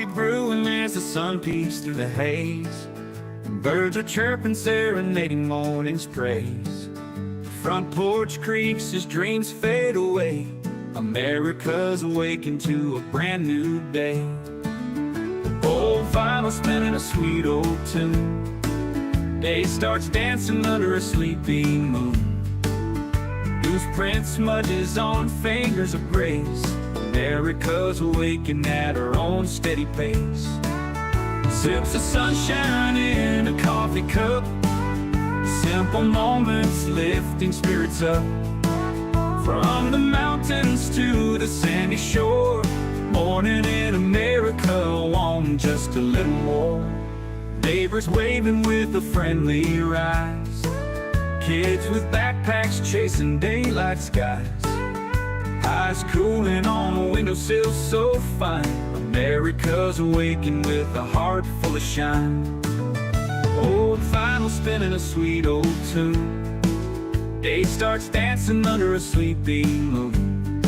coffee brewing as the sun peeks through the haze. Birds are chirping, serenading morning's praise. Front porch creaks as dreams fade away. America's awakened to a brand new day. Old vinyl spinning a sweet old tune. Day starts dancing under a sleepy moon. Loose print smudges on fingers of grace. America's awakened at her own steady pace. Sips of sunshine in a coffee cup. Simple moments lifting spirits up. From the mountains to the sandy shore. Morning in America, want just a little more. Neighbors waving with a friendly rise. Kids with backpacks chasing daylight skies. Eyes cooling on a windowsill so fine. America's awakened with a heart full of shine. Old vinyl spinning a sweet old tune. Day starts dancing under a sleepy moon.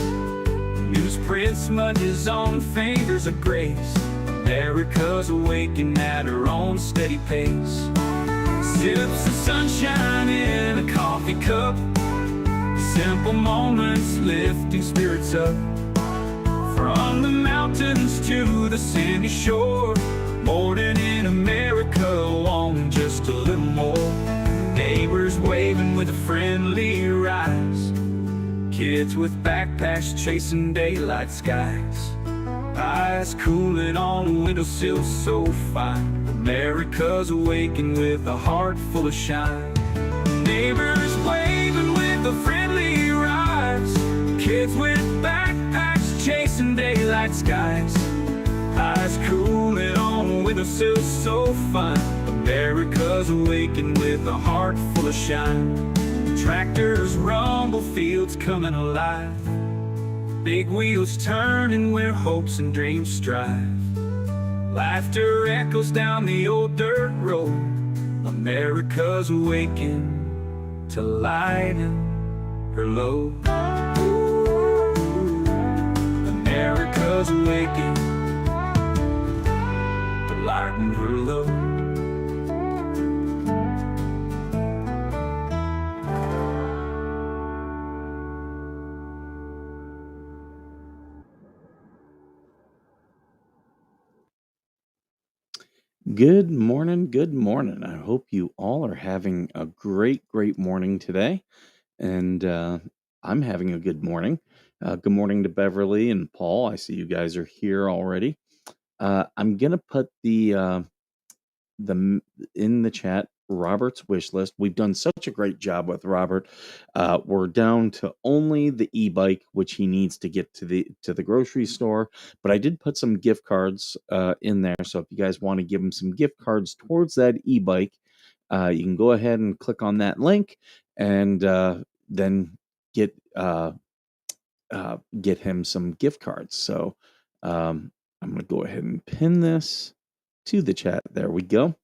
Newsprint smudges on fingers of grace. America's awakened at her own steady pace. Sips of sunshine in a coffee cup. Simple moments lifting spirits up. From the mountains to the sandy shore. Morning in America, want just a little more. Neighbors waving with a friendly rise. Kids with backpacks chasing daylight skies. Eyes cooling on a windowsill so fine. America's awakened with a heart full of shine. Neighbors waving with a friendly rise. Kids with backpacks chasing daylight skies. Eyes cooling on a windowsill so fine. America's awakened with a heart full of shine. Tractors rumble, fields coming alive. Big wheels turning where hopes and dreams strive. Laughter echoes down the old dirt road. America's awakened to lighten her load. America's awakened to lighten her load. Good morning. Good morning. I hope you all are having a great morning today. And I'm having a good morning. Good morning to Beverly and Paul. I see you guys are here already. I'm going to put the in the chat Robert's wish list. We've done such a great job with Robert. We're down to only the e-bike, which he needs to get to the grocery store. But I did put some gift cards in there, so if you guys want to give him some gift cards towards that e-bike, you can go ahead and click on that link, and then get him some gift cards. So I'm going to go ahead and pin this to the chat. There we go.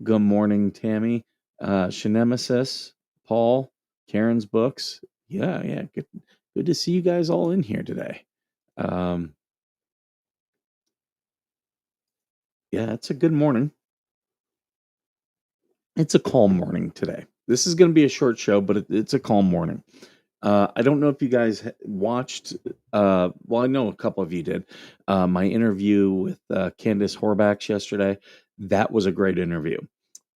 Good morning, Tammy, Shanemesis, Paul, Karen's Books. Yeah, good to see you guys all in here today. Yeah, it's a good morning. It's a calm morning today. This is going to be a short show, but it's a calm morning. I don't know if you guys watched, well, I know a couple of you did, my interview with Candace Horvath yesterday. That was a great interview.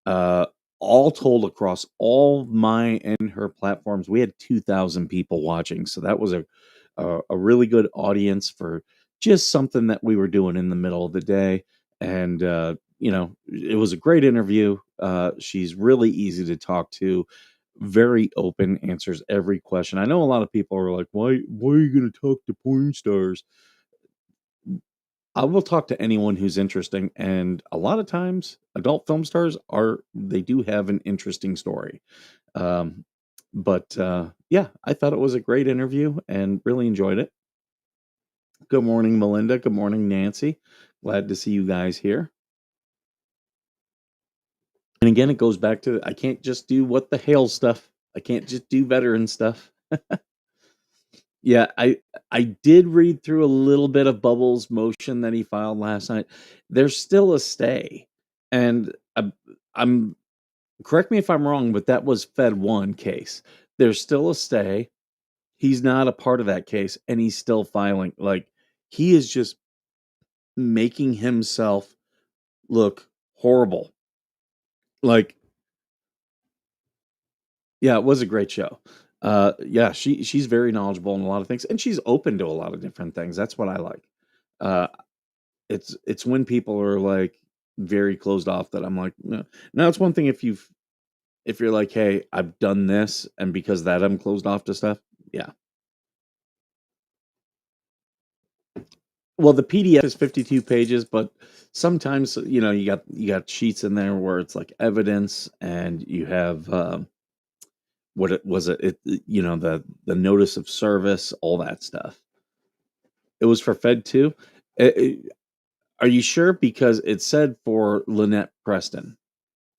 All told across all my and her platforms, we had 2,000 people watching. So that was a really good audience for just something that we were doing in the middle of the day. And, it was a great interview. She's really easy to talk to, very open, answers every question. I know a lot of people are like, why are you going to talk to porn stars? I will talk to anyone who's interesting, and a lot of times adult film stars they do have an interesting story. But yeah, I thought it was a great interview and really enjoyed it. Good morning, Melinda. Good morning, Nancy. Glad to see you guys here. And again, it goes back to I can't just do what the hail stuff. I can't just do veteran stuff. Yeah, I did read through a little bit of Bubbles' motion that he filed last night. There's still a stay, and I'm correct me if I'm wrong, but that was Fed 1 case. There's still a stay. He's not a part of that case, and he's still filing. Like, he is just making himself look horrible. Like, yeah, it was a great show. Yeah, she's very knowledgeable in a lot of things, and she's open to a lot of different things. That's what I like. Uh, it's when people are like very closed off that I'm like, no. Now it's one thing if you're like, hey, I've done this, and because of that I'm closed off to stuff. Yeah. Well, the PDF is 52 pages, but sometimes you got sheets in there where it's like evidence, and you have what it was the notice of service, all that stuff. It was for Fed 2. Are you sure? Because it said for Lynette Preston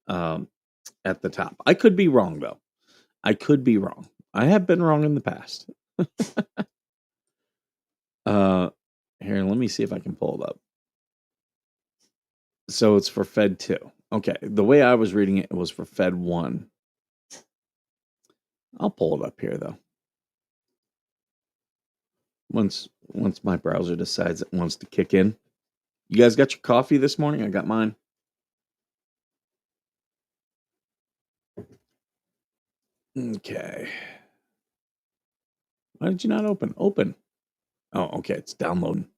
um, at the top. I could be wrong though. I could be wrong. I have been wrong in the past. Uh, Here, let me see if I can pull it up. So it's for Fed 2. Okay, the way I was reading it, it was for Fed 1. I'll pull it up here though. Once my browser decides it wants to kick in. You guys got your coffee this morning? I got mine. Okay. Why did you not open? Open. Oh, okay. It's downloading.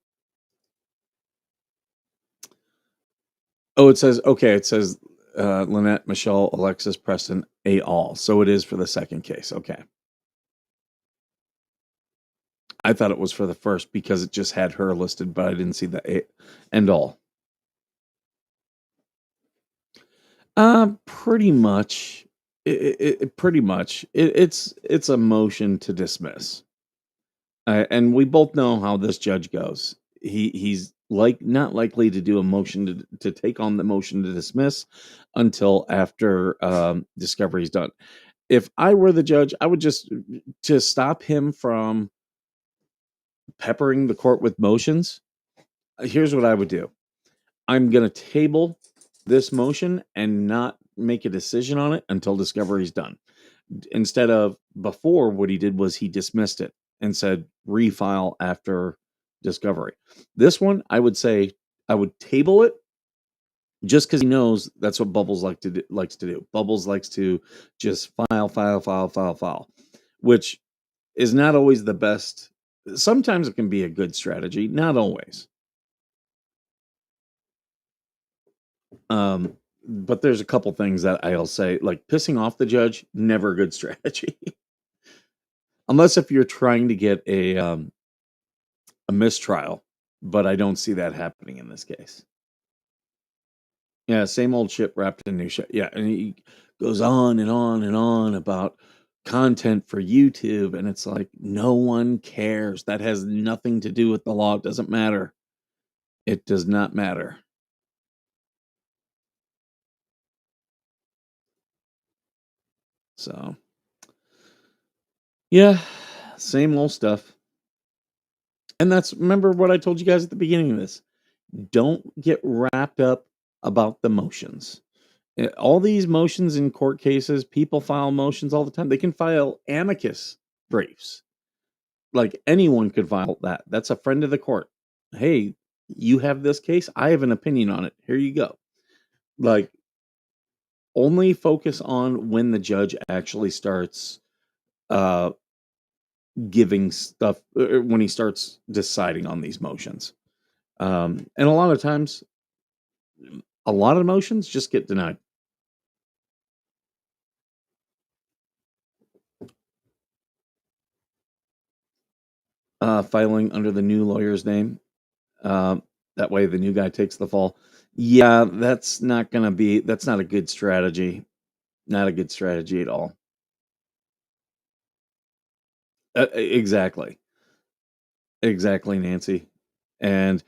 Oh, it says, okay. It says Lynette, Michelle, Alexis, Preston, et al. So it is for the second case. Okay. I thought it was for the first because it just had her listed, but I didn't see the and all. Pretty much. Pretty much. It's a motion to dismiss. And we both know how this judge goes. He's like not likely to do a motion to take on the motion to dismiss until after discovery is done. If I were the judge, I would just to stop him from peppering the court with motions. Here's what I would do. I'm going to table this motion and not make a decision on it until discovery is done. Instead of before, what he did was he dismissed it and said refile after discovery. This one, I would say I would table it just because he knows that's what Bubbles likes to do. Bubbles likes to just file, which is not always the best. Sometimes it can be a good strategy, not always. But there's a couple things that I'll say, like pissing off the judge, never a good strategy. Unless if you're trying to get a mistrial, but I don't see that happening in this case. Yeah, same old shit wrapped in new shit. Yeah, and he goes on and on and on about content for YouTube, and it's like no one cares. That has nothing to do with the law. It doesn't matter. It does not matter. So, yeah, same old stuff. And that's remember what I told you guys at the beginning of this. Don't get wrapped up about the motions. All these motions in court cases, people file motions all the time. They can file amicus briefs. Like anyone could file that. That's a friend of the court. Hey, you have this case. I have an opinion on it. Here you go. Like, only focus on when the judge actually starts uh, giving stuff, when he starts deciding on these motions. And a lot of times, a lot of motions just get denied. Filing under the new lawyer's name. That way the new guy takes the fall. Yeah, that's not a good strategy. Not a good strategy at all. Exactly. Exactly, Nancy. And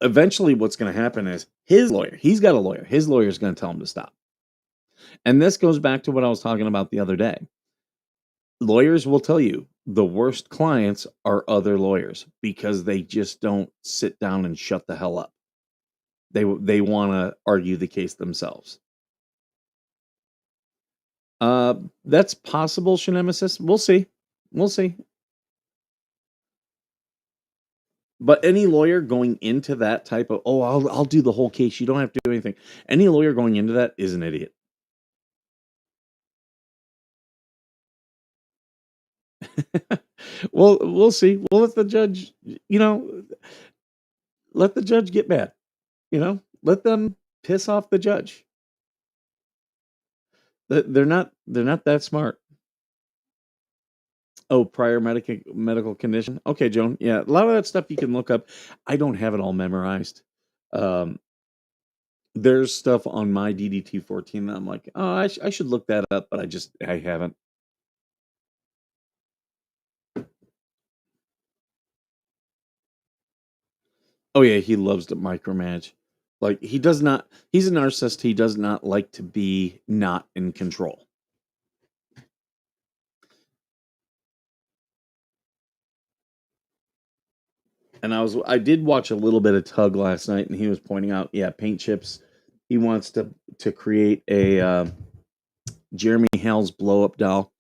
eventually what's going to happen is his lawyer, he's got a lawyer. His lawyer is going to tell him to stop. And this goes back to what I was talking about the other day. Lawyers will tell you, the worst clients are other lawyers because they just don't sit down and shut the hell up. They want to argue the case themselves. Uh, that's possible, Shinemesis. We'll see. We'll see. But any lawyer going into that type of, oh, I'll do the whole case. You don't have to do anything. Any lawyer going into that is an idiot. Well, we'll see. We'll let the judge, let the judge get mad. Let them piss off the judge. They're not that smart. Oh, prior medical condition. Okay, Joan. Yeah, a lot of that stuff you can look up. I don't have it all memorized. Um, there's stuff on my DDT 14 that I'm like, oh, I should look that up, but I haven't. Oh yeah, he loves to micromanage. Like he does not. He's a narcissist. He does not like to be not in control. And I did watch a little bit of Tug last night, and he was pointing out, yeah, paint chips. He wants to create a Jeremy Hale's blow up doll.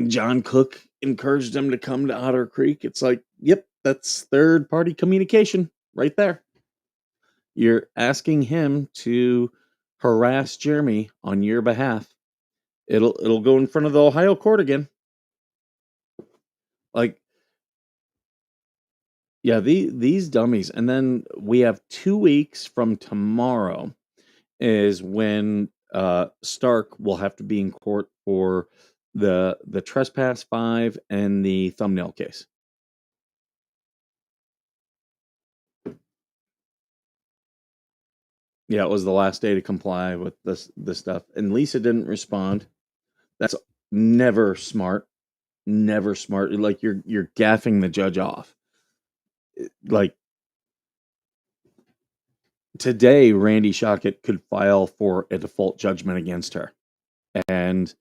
John Cook encouraged him to come to Otter Creek. It's like, yep, that's third party communication right there. You're asking him to harass Jeremy on your behalf. It'll go in front of the Ohio court again. Like, yeah, these dummies. And then we have 2 weeks from tomorrow is when Stark will have to be in court for the trespass 5 and the thumbnail case. Yeah, it was the last day to comply with this stuff, and Lisa didn't respond. That's never smart. Never smart. Like you're gaffing the judge off. Like today, Randy Shockett could file for a default judgment against her, and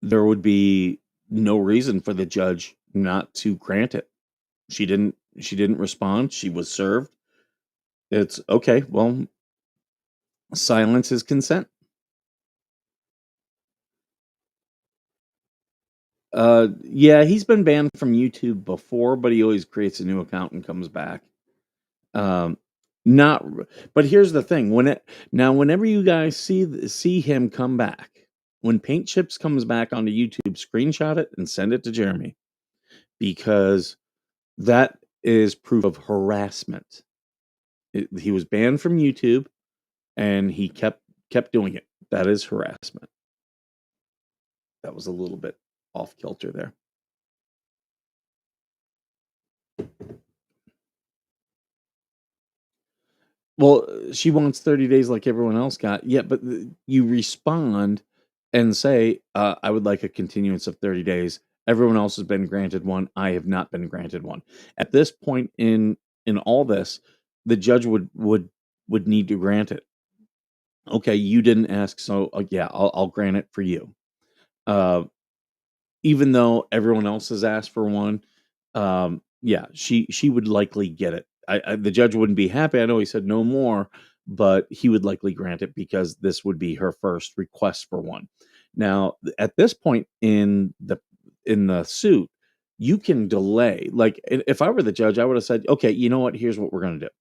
there would be no reason for the judge not to grant it. She didn't respond. She was served. It's okay. Well, silence is consent. Yeah, he's been banned from YouTube before, but he always creates a new account and comes back. Um, not, but here's the thing: whenever you guys see him come back, when Paint Chips comes back onto YouTube, screenshot it and send it to Jeremy because that is proof of harassment. He was banned from YouTube, and he kept doing it. That is harassment. That was a little bit off kilter there. Well, she wants 30 days like everyone else got. Yeah, but you respond and say, I would like a continuance of 30 days. Everyone else has been granted one. I have not been granted one. At this point in all this, the judge would need to grant it. Okay, you didn't ask, so yeah, I'll grant it for you. Even though everyone else has asked for one, yeah, she would likely get it. The judge wouldn't be happy. I know he said no more, but he would likely grant it because this would be her first request for one. Now, at this point in the suit, you can delay. Like if I were the judge, I would have said, okay, you know what? Here's what we're going to do.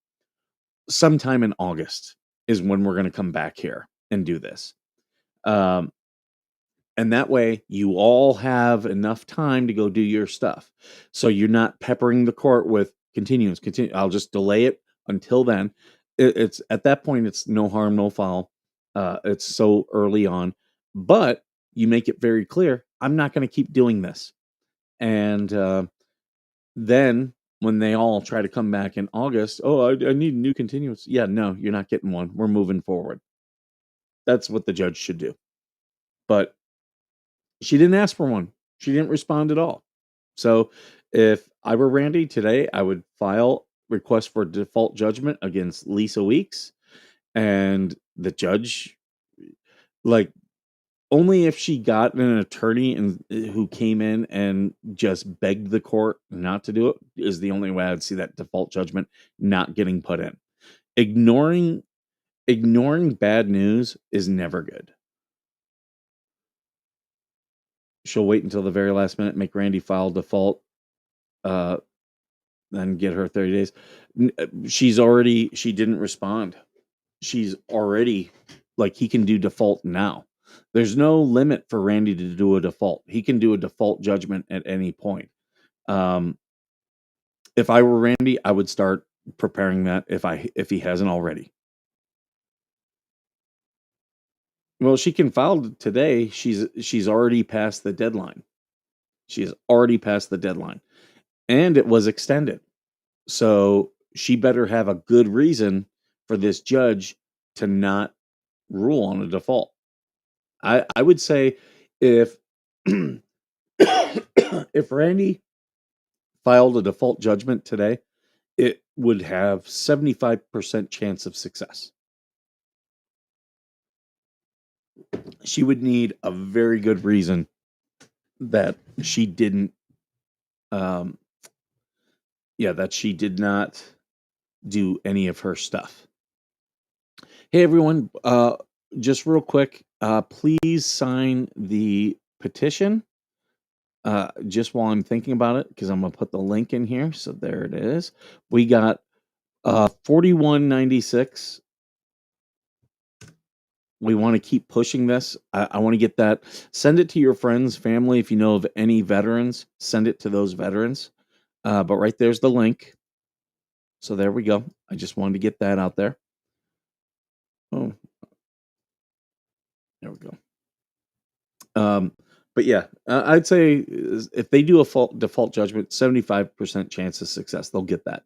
Sometime in August is when we're going to come back here and do this. And that way you all have enough time to go do your stuff. So you're not peppering the court with continuance, continue. I'll just delay it until then. It's at that point, it's no harm, no foul. It's so early on, but you make it very clear, I'm not going to keep doing this. And then when they all try to come back in August, oh, I need a new continuance. Yeah, no, you're not getting one. We're moving forward. That's what the judge should do. But she didn't ask for one. She didn't respond at all. So if I were Randy today, I would file request for default judgment against Lisa Weeks, and the judge, like Only if she got an attorney and who came in and just begged the court not to do it is the only way I'd see that default judgment not getting put in. Ignoring bad news is never good. She'll wait until the very last minute, make Randy file default, uh, then get her 30 days. She didn't respond. She's already like he can do default now. There's no limit for Randy to do a default. He can do a default judgment at any point. Um, if I were Randy, I would start preparing that if he hasn't already. Well, she can file today. She's already past the deadline. She has already passed the deadline, and it was extended. So she better have a good reason for this judge to not rule on a default. I would say if if Randy filed a default judgment today, it would have 75% chance of success. She would need a very good reason that she didn't um that she did not do any of her stuff. Hey everyone, just real quick, please sign the petition. Just while I'm thinking about it, because I'm gonna put the link in here. So there it is. We got 4196. We want to keep pushing this. I want to get that. Send it to your friends, family. If you know of any veterans, send it to those veterans. But right there's the link. So there we go. I just wanted to get that out there. Oh, there we go. But yeah, I'd say if they do a default judgment, 75% chance of success. They'll get that.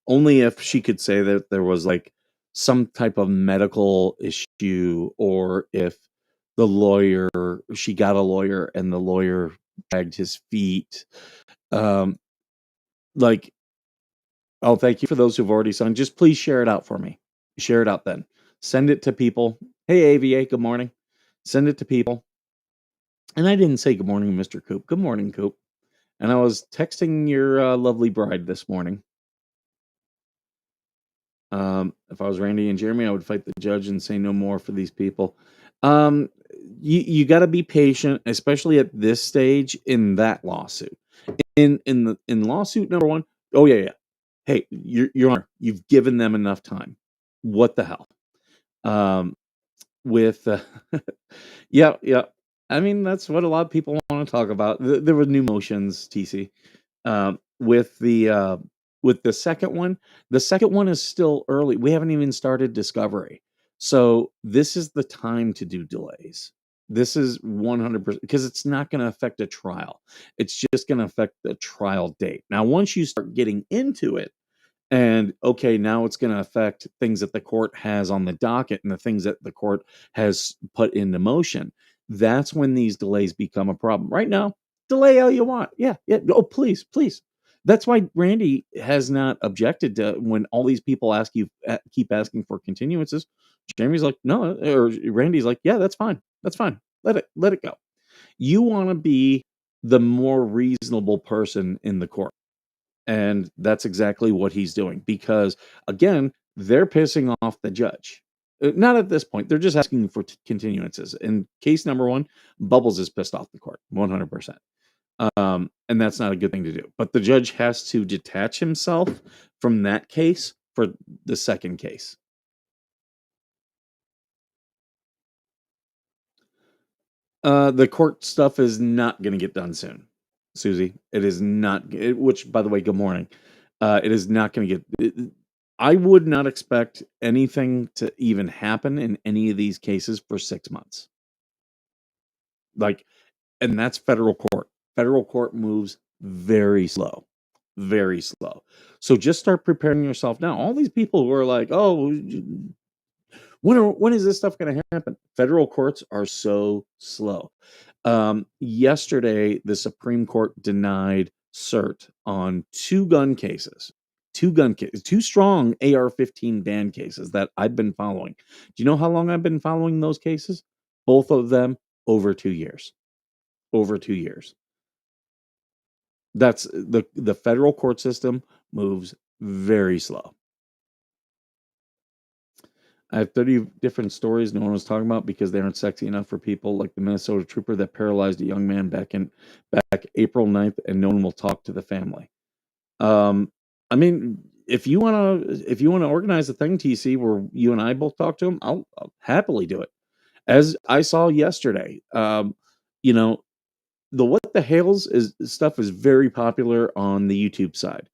Only if she could say that there was like some type of medical issue, or if she got a lawyer and the lawyer dragged his feet. Um, like, oh, thank you for those who've already signed. Just please share it out for me. Share it out then. Send it to people. Hey, AVA, good morning. Send it to people. And I didn't say good morning, Mr. Coop. Good morning, Coop. And I was texting your lovely bride this morning. If I was Randy and Jeremy, I would fight the judge and say no more for these people. Um, you got to be patient, especially at this stage in that lawsuit. In lawsuit number one, oh yeah. Hey, your honor, you've given them enough time. What the hell? Um, with yeah. I mean, that's what a lot of people want to talk about. There were new motions, TC. With the second one is still early. We haven't even started discovery. So this is the time to do delays. This is 100% because it's not going to affect a trial. It's just going to affect the trial date. Now, once you start getting into it, and okay, now it's going to affect things that the court has on the docket and the things that the court has put into motion. That's when these delays become a problem. Right now, delay all you want. Yeah. Oh, please, please. That's why Randy has not objected to when all these people keep asking for continuances. Jamie's like, no, or Randy's like, yeah, that's fine. That's fine. Let it go. You want to be the more reasonable person in the court. And that's exactly what he's doing because, again, they're pissing off the judge. Not at this point. They're just asking for continuances. In case number one, Bubbles is pissed off the court 100%. And that's not a good thing to do. But the judge has to detach himself from that case for the second case. The court stuff is not going to get done soon, Susie. It is not. Which, by the way, good morning. It is not going to get. I would not expect anything to even happen in any of these cases for 6 months. Like, and that's federal court. Federal court moves very slow, very slow. So just start preparing yourself now. All these people who are like, "Oh, when is this stuff going to happen?" Federal courts are so slow. Yesterday, the Supreme Court denied cert on two strong AR-15 ban cases that I've been following. Do you know how long I've been following those cases? Both of them over 2 years. Over 2 years. That's the federal court system moves very slow. I have 30 different stories no one was talking about because they aren't sexy enough for people, like the Minnesota trooper that paralyzed a young man back April 9th, and no one will talk to the family. I mean, if you wanna organize a thing, TC, where you and I both talk to him, I'll happily do it. As I saw yesterday, you know, the what the Hales is stuff is very popular on the YouTube side.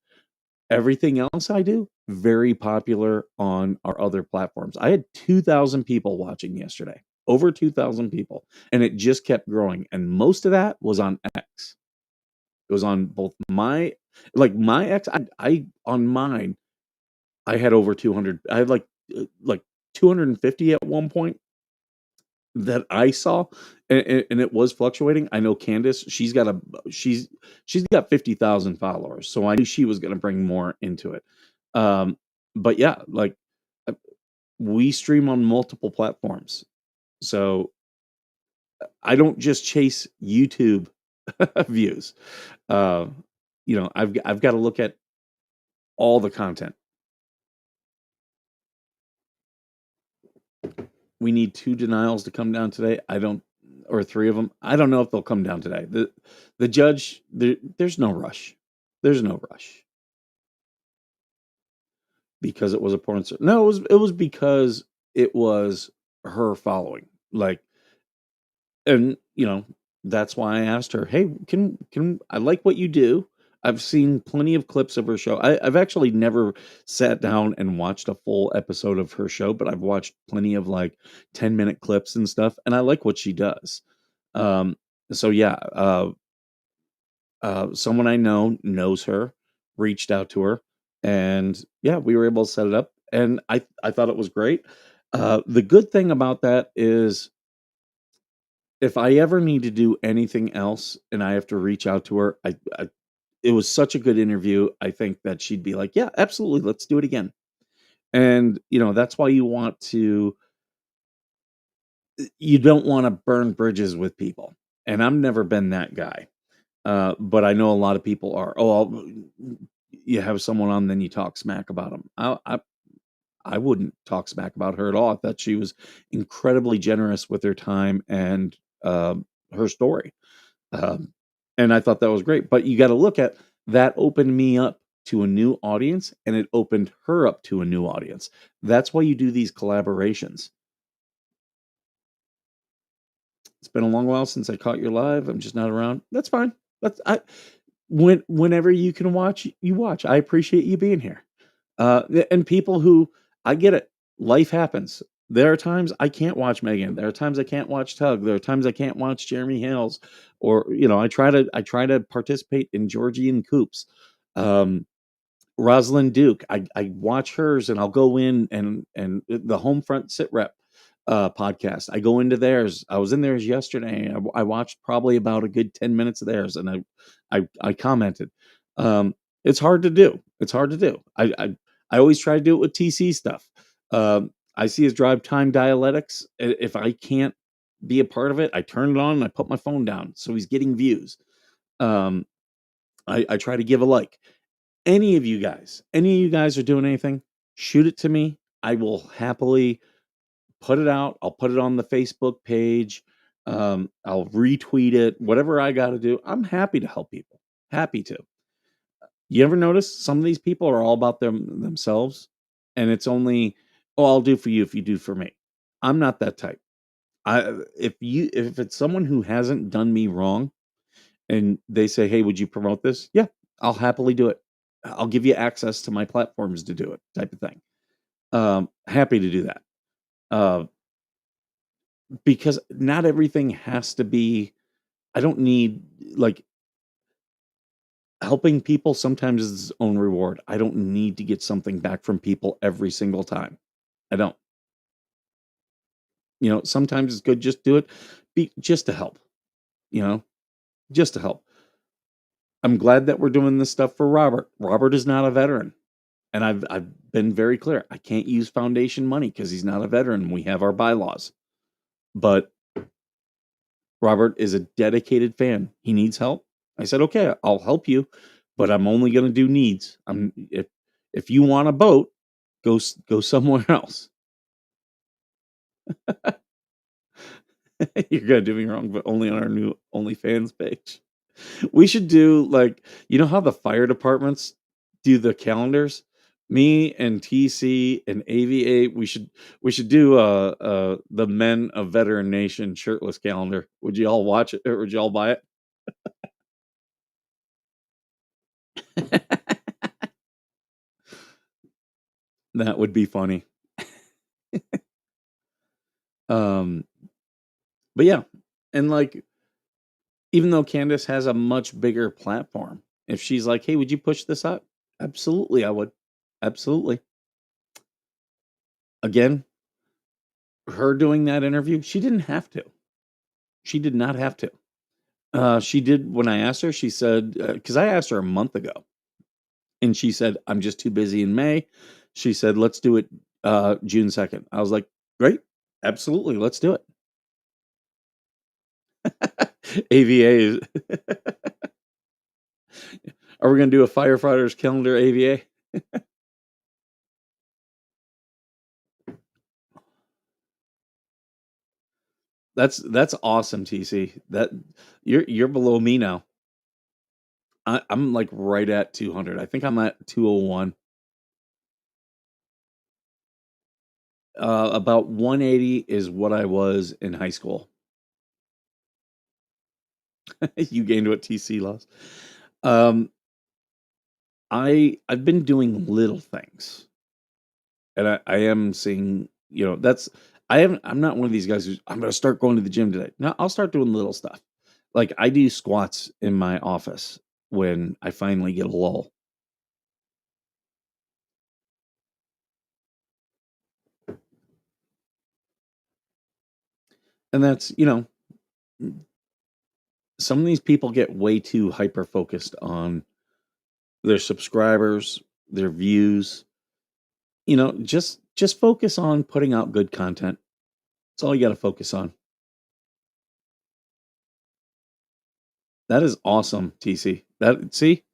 Everything else I do, very popular on our other platforms. I had 2,000 people watching yesterday, over 2,000 people, and it just kept growing. And most of that was on X. It was on both my X. I on mine, I had over 200. I had like 250 at one point that I saw, and it was fluctuating. I know Candace, she's got 50,000 followers, so I knew she was going to bring more into it. Um, but yeah, like uh, we stream on multiple platforms, so I don't just chase YouTube views. Uh, I've got to look at all the content. We need 2 denials to come down today. I don't or 3 of them. I don't know if they'll come down today. The judge, there's no rush. There's no rush because it was a porn star. No, it was because it was her following. Like, and that's why I asked her, "Hey, can I like what you do?" I've seen plenty of clips of her show. I've actually never sat down and watched a full episode of her show, but I've watched plenty of like 10-minute clips and stuff, and I like what she does. Um, so yeah, someone I know knows her, reached out to her, and yeah, we were able to set it up, and I thought it was great. The good thing about that is if I ever need to do anything else and I have to reach out to her, it was such a good interview. I think that she'd be like, "Yeah, absolutely, let's do it again." And that's why you don't want to burn bridges with people. And I've never been that guy. But I know a lot of people are. Oh, you have someone on, then you talk smack about them. I wouldn't talk smack about her at all. I thought she was incredibly generous with her time and her story. Um, and I thought that was great. But you got to look at that opened me up to a new audience and it opened her up to a new audience. That's why you do these collaborations. It's been a long while since I caught you live. I'm just not around. That's fine. Whenever you can watch, you watch. I appreciate you being here. And people who I get it. Life happens. There are times I can't watch Megan. There are times I can't watch Tug. There are times I can't watch Jeremy Hales, or I try to participate in Georgie and Coops. Um, Rosalind Duke. I watch hers and I'll go in and the Homefront Sit Rep podcast. I go into theirs. I was in theirs yesterday. I watched probably about a good 10 minutes of theirs and I commented. It's hard to do. It's hard to do. I always try to do it with TC stuff. I see his drive time dialectics. If I can't be a part of it, I turn it on and I put my phone down so he's getting views. Um, I try to give a like. Any of you guys are doing anything, shoot it to me. I will happily put it out. I'll put it on the Facebook page. I'll retweet it. Whatever I got to do, I'm happy to help people. Happy to. You ever notice some of these people are all about themselves, and it's only, oh, I'll do for you if you do for me. I'm not that type. If it's someone who hasn't done me wrong, and they say, "Hey, would you promote this?" Yeah, I'll happily do it. I'll give you access to my platforms to do it, type of thing. Happy to do that. Uh, because not everything has to be. I don't need like helping people sometimes is its own reward. I don't need to get something back from people every single time. I don't. Sometimes it's good just do it just to help, you know, just to help. I'm glad that we're doing this stuff for Robert. Robert is not a veteran. And I've been very clear. I can't use foundation money because he's not a veteran. We have our bylaws. But Robert is a dedicated fan. He needs help. I said, okay, I'll help you, but I'm only going to do needs. If you want a boat, go somewhere else. You're gonna do me wrong, but only on our new OnlyFans page. We should do like how the fire departments do the calendars. Me and TC and AVA, we should do the Men of Veteran Nation shirtless calendar. Would you all watch it or would you all buy it? That would be funny. Um, but yeah, and like even though Candace has a much bigger platform, if she's like, "Hey, would you push this up?" Absolutely, I would. Absolutely. Again, her doing that interview, she didn't have to. She did not have to. She did when I asked her. She said because I asked her a month ago, and she said I'm just too busy in May. She said let's do it June 2nd. I was like, great, absolutely, let's do it. AVA is. Are we going to do a firefighters calendar AVA? That's awesome, TC. That you're below me now. I'm like right at 200. I think I'm at 201. About 180 is what I was in high school. You gained what TC lost. Um, I've been doing little things, and I am seeing. That's I'm not one of these guys who's I'm gonna start going to the gym today. No, I'll start doing little stuff. Like I do squats in my office when I finally get a lull. And that's, some of these people get way too hyper focused on their subscribers, their views. Just focus on putting out good content. That's all you got to focus on. That is awesome, TC. That see?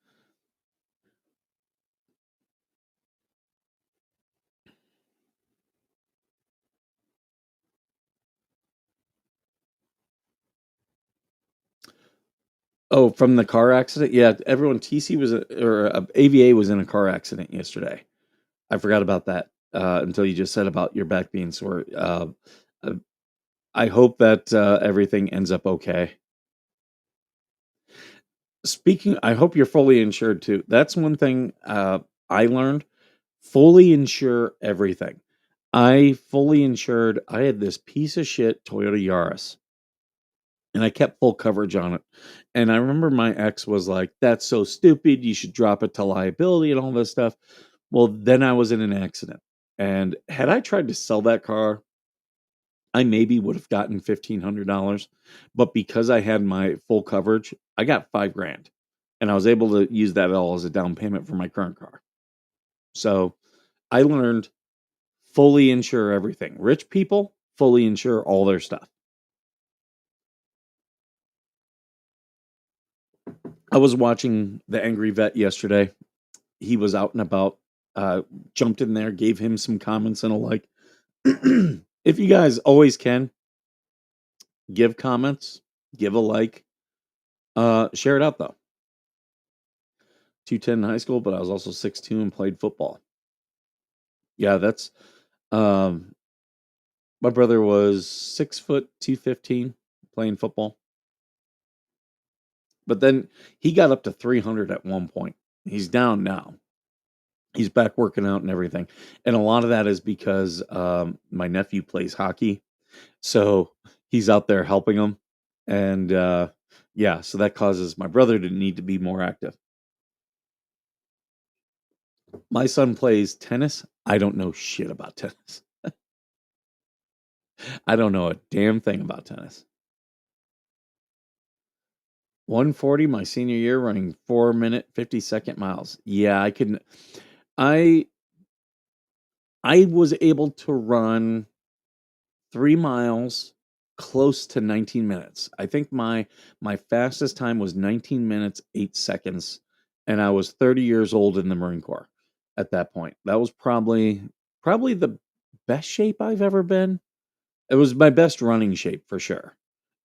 Oh, from the car accident? Yeah, everyone TC was or AVA was in a car accident yesterday. I forgot about that until you just said about your back being sore. Uh, I hope that everything ends up okay. Speaking, I hope you're fully insured too. That's one thing I learned. Fully insure everything. I fully insured. I had this piece of shit Toyota Yaris, and I kept full coverage on it. And I remember my ex was like, "That's so stupid. You should drop it to liability and all this stuff." Well, then I was in an accident, and had I tried to sell that car, I maybe would have gotten $1,500, but because I had my full coverage, I got 5 grand, and I was able to use that all as a down payment for my current car. So I learned fully insure everything. Rich people fully insure all their stuff. I was watching The Angry Vet yesterday. He was out and about, uh, jumped in there, gave him some comments and a like. If you guys always can, give comments, give a like, share it out though. 210 in high school, but I was also 6'2" and played football. Yeah, that's um my brother was 6 foot 215 playing football. But then he got up to 300 at one point. He's down now. He's back working out and everything. And a lot of that is because my nephew plays hockey. So he's out there helping him. And yeah, so that causes my brother to need to be more active. My son plays tennis. I don't know shit about tennis. I don't know a damn thing about tennis. 140 my senior year running 4 minute 50-second miles. Yeah, I I was able to run 3 miles close to 19 minutes. I think my fastest time was 19 minutes 8 seconds, and I was 30 years old in the Marine Corps at that point. That was probably the best shape I've ever been. It was my best running shape for sure.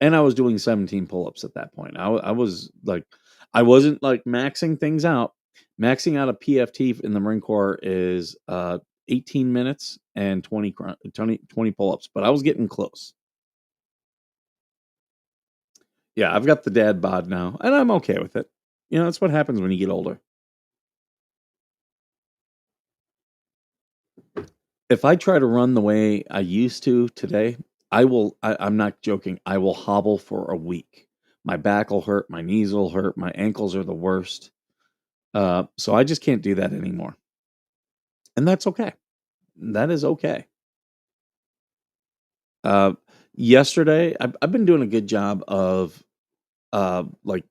And I was doing 17 pull-ups at that point. I was like, I wasn't like maxing things out. Maxing out a PFT in the Marine Corps is 18 minutes and 20 pull-ups, but I was getting close. Yeah, I've got the dad bod now, and I'm okay with it. You know, that's what happens when you get older. If I try to run the way I used to today, I'm not joking. I will hobble for a week. My back will hurt, my knees will hurt, my ankles are the worst. So I just can't do that anymore. And that's okay. That is okay. Uh, Yesterday, I've been doing a good job of like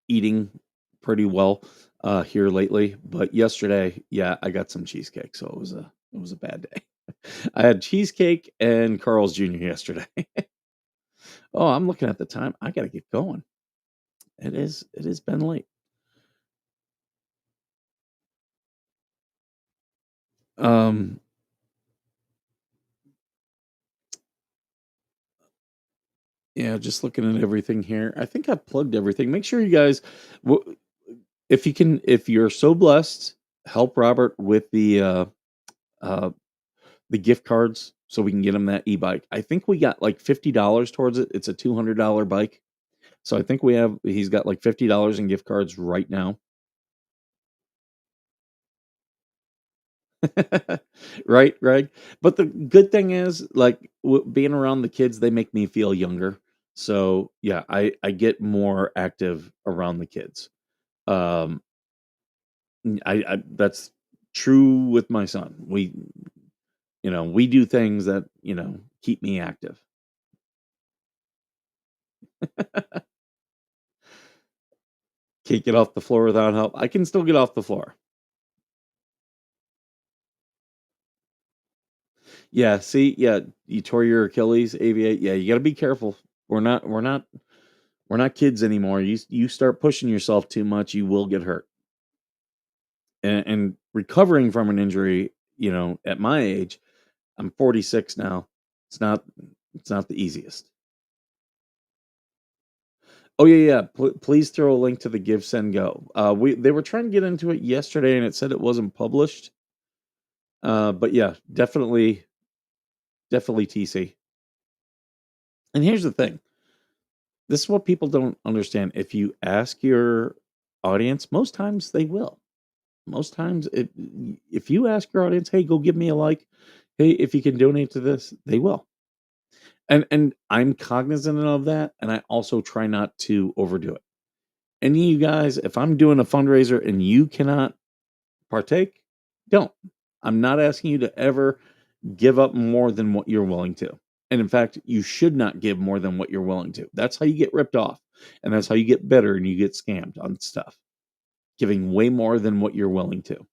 eating pretty well here lately. But yesterday, yeah, I got some cheesecake, so it was a bad day. I had cheesecake and Carl's Jr. yesterday. Oh, I'm looking at the time. I gotta get going. It has been late. Um, yeah, just looking at everything here. I think I've plugged everything. Make sure you guys, w- if you can, if you're so blessed, help Robert with uh the gift cards so we can get him that e-bike. I think we got like $50 towards it. It's a $200 bike. So I think he's got like $50 in gift cards right now. Right, right. But the good thing is, like being around the kids, they make me feel younger. So yeah, I get more active around the kids. Um, I that's true with my son. We do things that keep me active. Can't get off the floor without help. I can still get off the floor. Yeah, see, yeah, you tore your Achilles, AVA. Yeah, you got to be careful. We're not kids anymore. You start pushing yourself too much, you will get hurt. And recovering from an injury, at my age, I'm 46 now. It's not it's not the easiest. Oh yeah, yeah. Please throw a link to the Give Send Go. We They were trying to get into it yesterday, and it said it wasn't published. But yeah, definitely TC. And here's the thing: this is what people don't understand. If you ask your audience, most times they will. Most times, if you ask your audience, "Hey, go give me a like," "Hey, if you can donate to this," they will. And I'm cognizant of that, and I also try not to overdo it. Any of you guys, if I'm doing a fundraiser and you cannot partake, don't. I'm not asking you to ever give up more than what you're willing to. And in fact, you should not give more than what you're willing to. That's how you get ripped off. And that's how you get bitter and you get scammed on stuff. Giving way more than what you're willing to.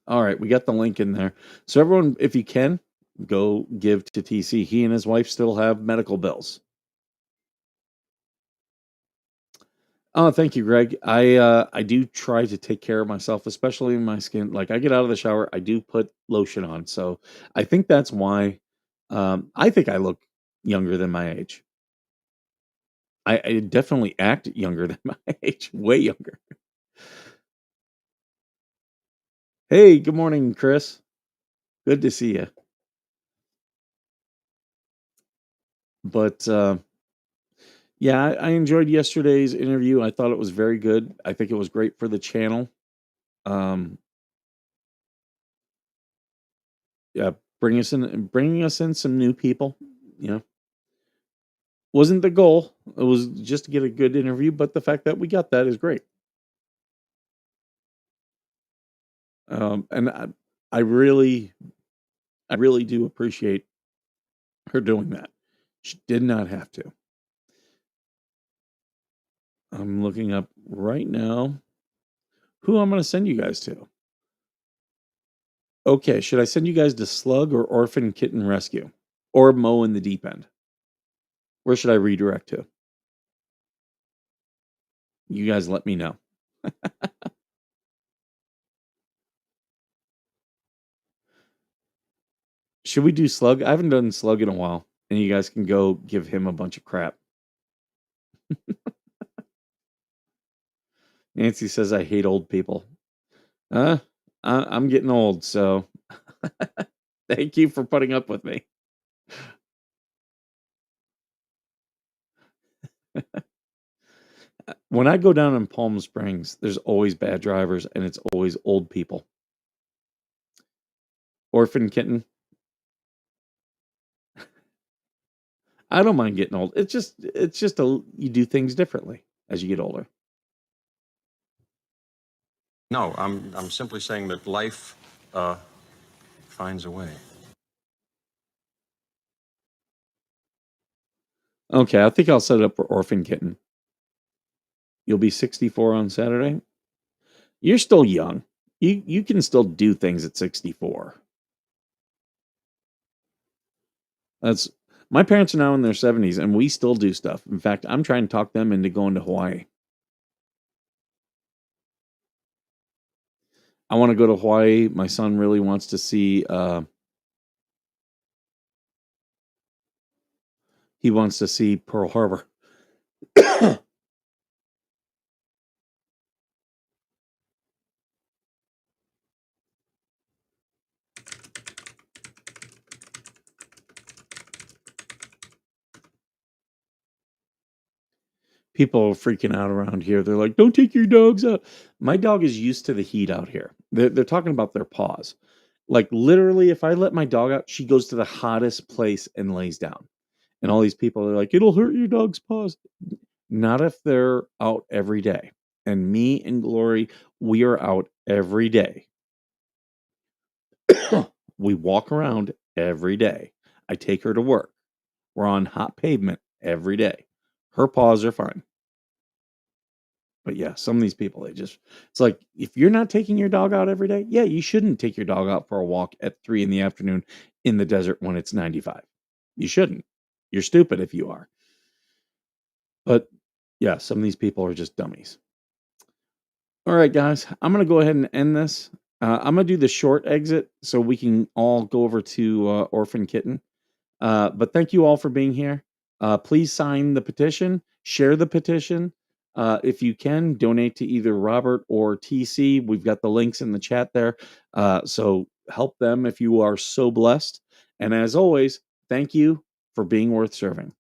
All right, we got the link in there. So everyone, if you can, go give to TC. He and his wife still have medical bills. Oh, thank you, Greg. I do try to take care of myself, especially in my skin. Like I get out of the shower, I do put lotion on. So I think that's why I think I look younger than my age. I definitely act younger than my age, way younger. Hey, good morning, Chris. Good to see you. But yeah, I enjoyed yesterday's interview. I thought it was very good. I think it was great for the channel. Um, yeah, bringing us in some new people. You know, wasn't the goal. It was just to get a good interview, but the fact that we got that is great. And I really do appreciate her doing that. She did not have to. I'm looking up right now who I'm going to send you guys to. Okay, should I send you guys to Slug or Orphan Kitten Rescue? Or Mow in the Deep End? Where should I redirect to? You guys let me know. Should we do Slug? I haven't done Slug in a while, and you guys can go give him a bunch of crap. Nancy says I hate old people. Uh, I'm getting old, so thank you for putting up with me. When I go down in Palm Springs, there's always bad drivers, and it's always old people. Orphan Kitten, I don't mind getting old. It's just you do things differently as you get older. No, I'm simply saying that life finds a way. Okay, I think I'll set it up for Orphan Kitten. You'll be 64 on Saturday. You're still young. You can still do things at 64. That's My parents are now in their 70s and we still do stuff. In fact, I'm trying to talk them into going to Hawaii. I want to go to Hawaii. My son really wants to see he wants to see Pearl Harbor. People are freaking out around here. They're like, "Don't take your dogs out." My dog is used to the heat out here. They're talking about their paws. Like literally, if I let my dog out, she goes to the hottest place and lays down. And all these people are like, "It'll hurt your dog's paws." Not if they're out every day. And me and Glory, we are out every day. We walk around every day. I take her to work. We're on hot pavement every day. Her paws are fine. But yeah, some of these people, it's like, if you're not taking your dog out every day, yeah, you shouldn't take your dog out for a walk at 3 in the afternoon in the desert when it's 95. You shouldn't. You're stupid if you are. But yeah, some of these people are just dummies. All right, guys, I'm going to go ahead and end this. I'm going to do the short exit so we can all go over to Orphan Kitten. But thank you all for being here. Please sign the petition, share the petition. If you can, donate to either Robert or TC. We've got the links in the chat there. So help them if you are so blessed. And as always, thank you for being worth serving.